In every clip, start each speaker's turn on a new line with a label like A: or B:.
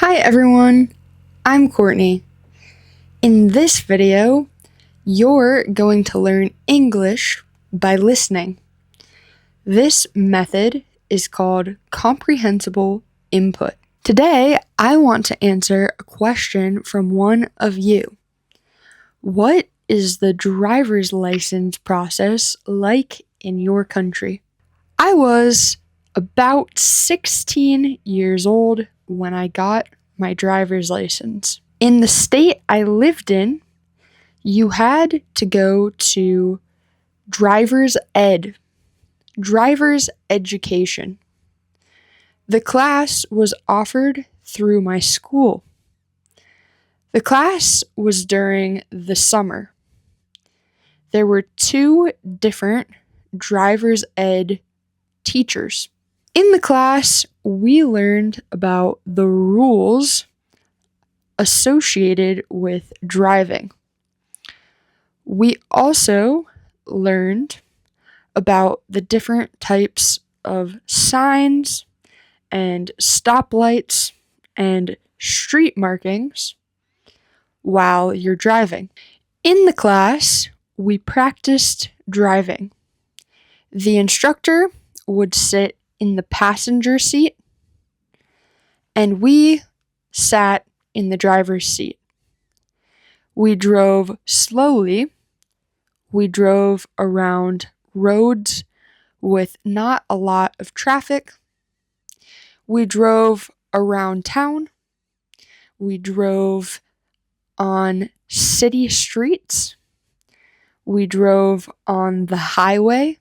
A: Hi everyone, I'm Courtney. In this video, you're going to learn English by listening. This method is called comprehensible input. Today, I want to answer a question from one of you. What is the driver's license process like in your country? I was about 16 years old when I got my driver's license. In the state I lived in, you had to go to driver's education. The class was offered through my school. The class was during the summer. There were two different driver's ed teachers. In the class, we learned about the rules associated with driving. We also learned about the different types of signs and stoplights and street markings while you're driving. In the class, we practiced driving. The instructor would sit in the passenger seat, and we sat in the driver's seat. We drove slowly. We drove around roads with not a lot of traffic. We drove around town. We drove on city streets. We drove on the highway.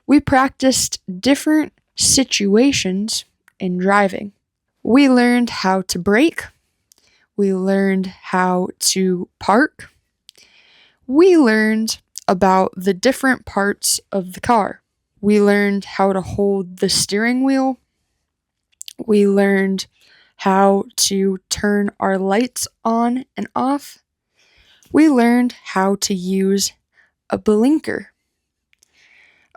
A: We practiced different situations in driving. We learned how to brake. We learned how to park. We learned about the different parts of the car. We learned how to hold the steering wheel. We learned how to turn our lights on and off. We learned how to use a blinker.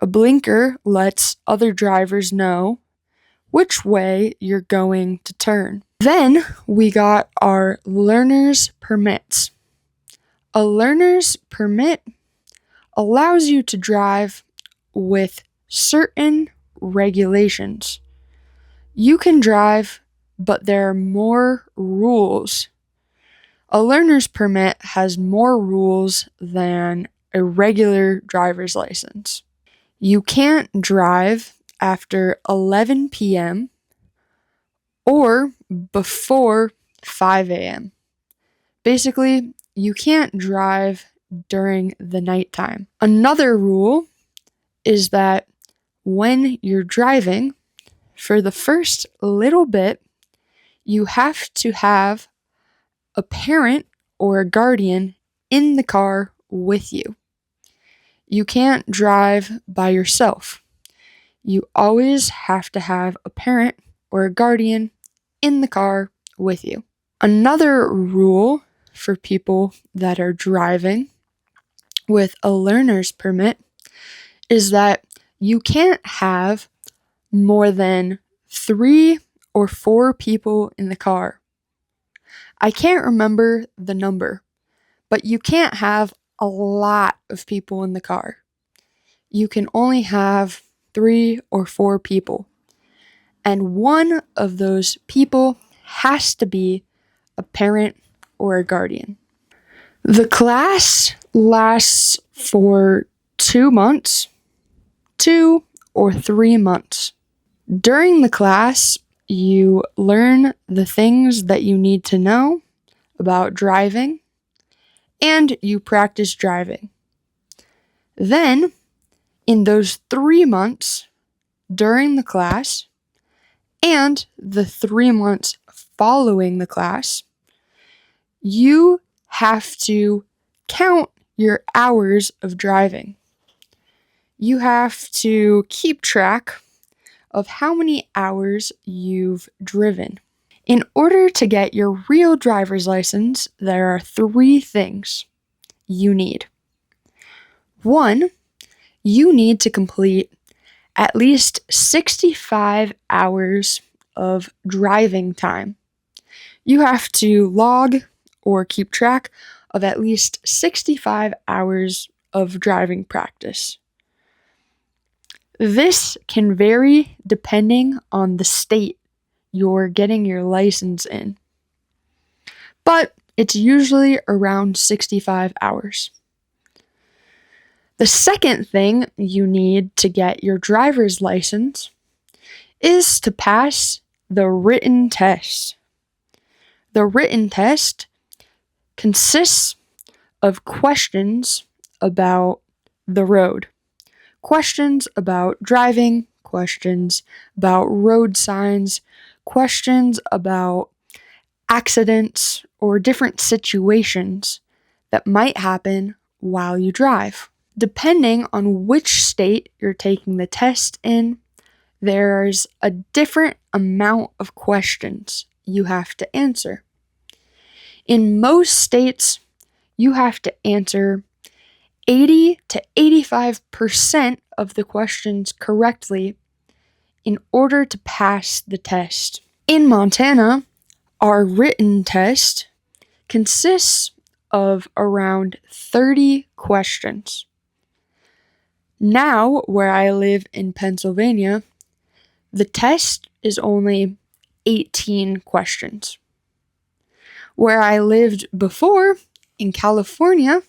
A: A blinker lets other drivers know which way you're going to turn. Then we got our learner's permits. A learner's permit allows you to drive with certain regulations. You can drive, but there are more rules. A learner's permit has more rules than a regular driver's license. You can't drive after 11 p.m. or before 5 a.m. Basically, you can't drive during the nighttime. Another rule is that when you're driving, for the first little bit, you have to have a parent or a guardian in the car with you. You can't drive by yourself. You always have to have a parent or a guardian in the car with you. Another rule for people that are driving with a learner's permit is that you can't have more than 3 or 4 people in the car. I can't remember the number, but you can't have a lot of people in the car. You can only have 3 or 4 people. And one of those people has to be a parent or a guardian. The class lasts for 2 months, 2 or 3 months. During the class, you learn the things that you need to know about driving, and you practice driving. Then, in those 3 months during the class and the 3 months following the class, you have to count your hours of driving. You have to keep track of how many hours you've driven. In order to get your real driver's license, there are 3 things you need. 1, you need to complete at least 65 hours of driving time. You have to log or keep track of at least 65 hours of driving practice. This can vary depending on the state you're getting your license in, but it's usually around 65 hours. The second thing you need to get your driver's license is to pass the written test. The written test consists of questions about the road, questions about driving, questions about road signs, questions about accidents or different situations that might happen while you drive. Depending on which state you're taking the test in, there's a different amount of questions you have to answer. In most states, you have to answer 80 to 85% of the questions correctly in order to pass the test. In Montana, our written test consists of around 30 questions. Now, where I live in Pennsylvania, the test is only 18 questions. Where I lived before, in California,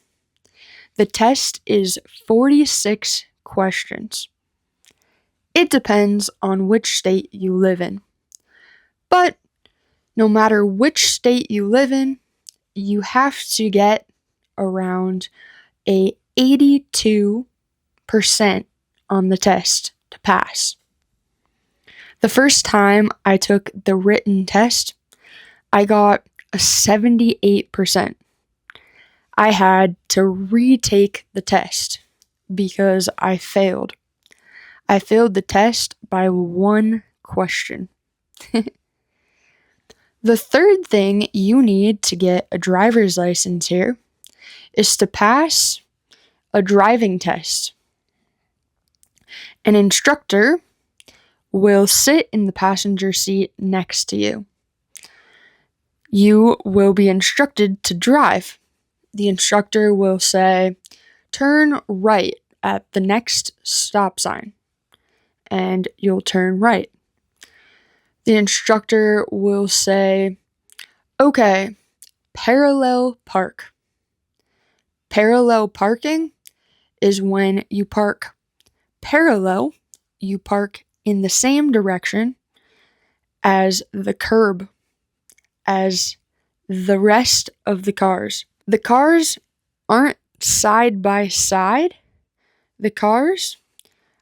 A: the test is 46 questions. It depends on which state you live in. But no matter which state you live in, you have to get around a 82% on the test to pass. The first time I took the written test, I got a 78%. I had to retake the test because I failed. I failed the test by one question. The third thing you need to get a driver's license here is to pass a driving test. An instructor will sit in the passenger seat next to you. You will be instructed to drive. The instructor will say, "Turn right at the next stop sign," and you'll turn right. The instructor will say, "Okay, parallel park." Parallel parking is when you park parallel, you park in the same direction as the curb, as the rest of the cars. The cars aren't side by side. The cars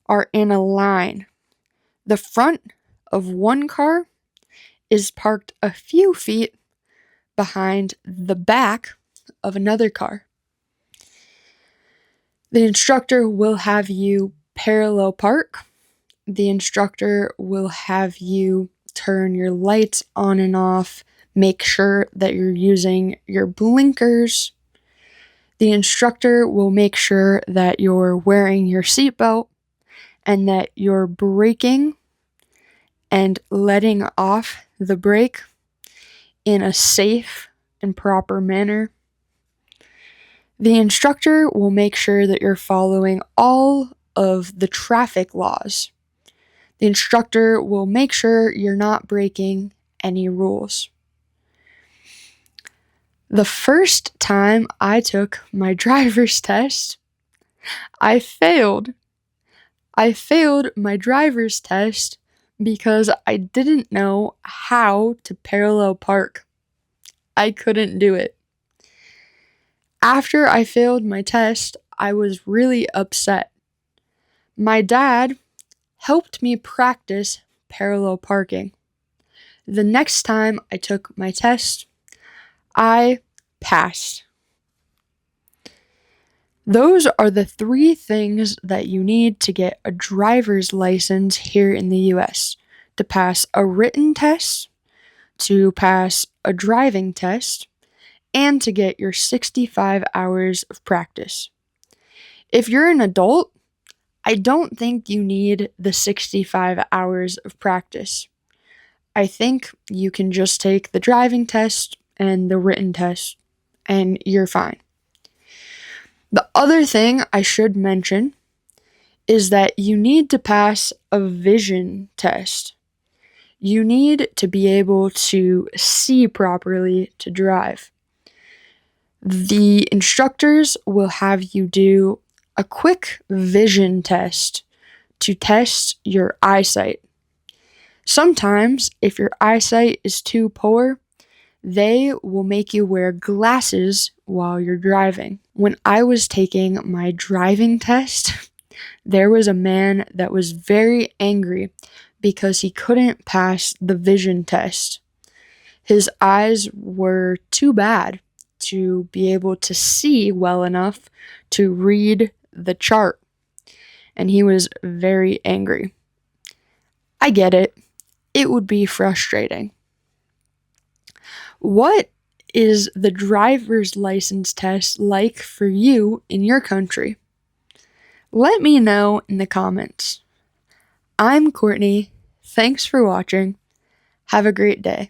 A: are in a line. The front of one car is parked a few feet behind the back of another car. The instructor will have you parallel park. The instructor will have you turn your lights on and off, make sure that you're using your blinkers. The instructor will make sure that you're wearing your seatbelt and that you're braking and letting off the brake in a safe and proper manner. The instructor will make sure that you're following all of the traffic laws. The instructor will make sure you're not breaking any rules. The first time I took my driver's test, I failed. I failed my driver's test because I didn't know how to parallel park. I couldn't do it. After I failed my test, I was really upset. My dad helped me practice parallel parking. The next time I took my test, I passed. Those are the 3 things that you need to get a driver's license here in the US: to pass a written test, to pass a driving test, and to get your 65 hours of practice. If you're an adult, I don't think you need the 65 hours of practice. I think you can just take the driving test and the written test, and you're fine. The other thing I should mention is that you need to pass a vision test. You need to be able to see properly to drive. The instructors will have you do a quick vision test to test your eyesight. Sometimes, if your eyesight is too poor, they will make you wear glasses while you're driving. When I was taking my driving test, there was a man that was very angry because he couldn't pass the vision test. His eyes were too bad to be able to see well enough to read the chart, and he was very angry. I get it. It would be frustrating. What is the driver's license test like for you in your country? Let me know in the comments. I'm Courtney. Thanks for watching. Have a great day.